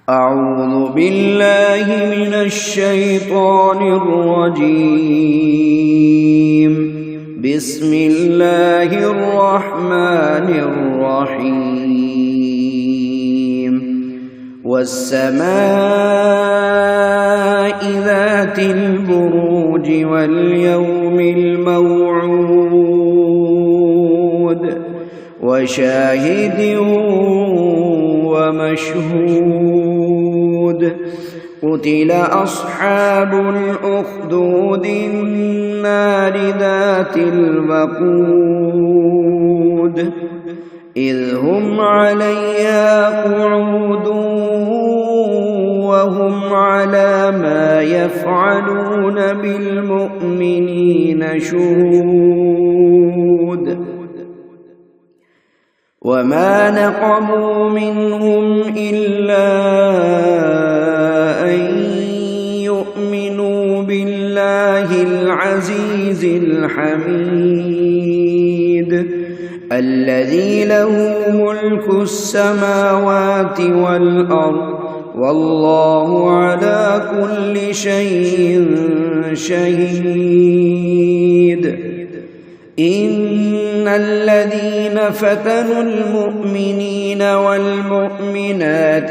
أعوذ بالله من الشيطان الرجيم. بسم الله الرحمن الرحيم. والسماء ذات البروج واليوم الموعود وشاهد ومشهود. قتل أصحاب الأخدود النار ذات الوقود إذ هم عليها قعود وهم على ما يفعلون بالمؤمنين شهود. وما نقموا منهم إلا أن يؤمنوا بالله العزيز الحميد الذي له ملك السماوات والأرض والله على كل شيء شهيد. إن الذين فتنوا المؤمنين والمؤمنات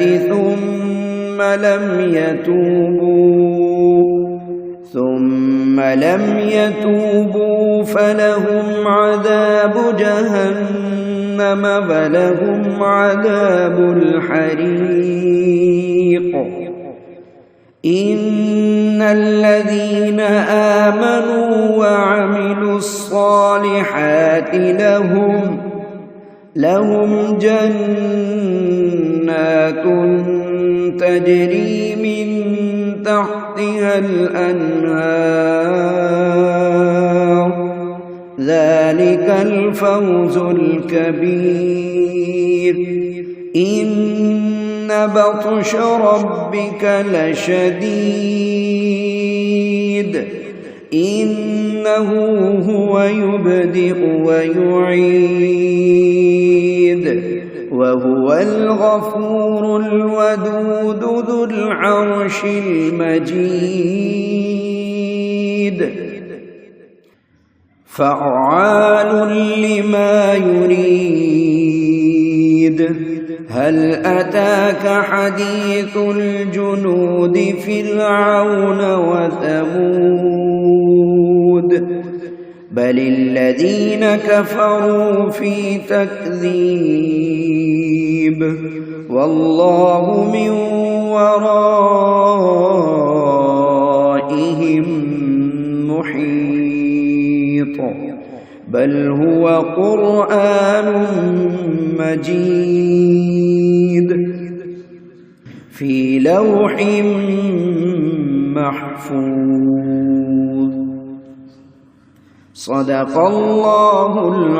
ثم لم يتوبوا فلهم عذاب جهنم ولهم عذاب الحريق. إن الذين آمنوا وعملوا الصالحات لهم جنات تجري من تحتها الأنهار ذلك الفوز الكبير. إن بطش ربك لشديد إنه هو يبدئ ويعيد وهو الغفور الودود ذو العرش المجيد. فعال لما يريد. هل أتاك حديث الجنود فرعون وثمود بل الذين كفروا في تكذيب والله من ورائهم محيط. بل هو قرآن مجيد في لوح محفوظ. صدق الله العظيم.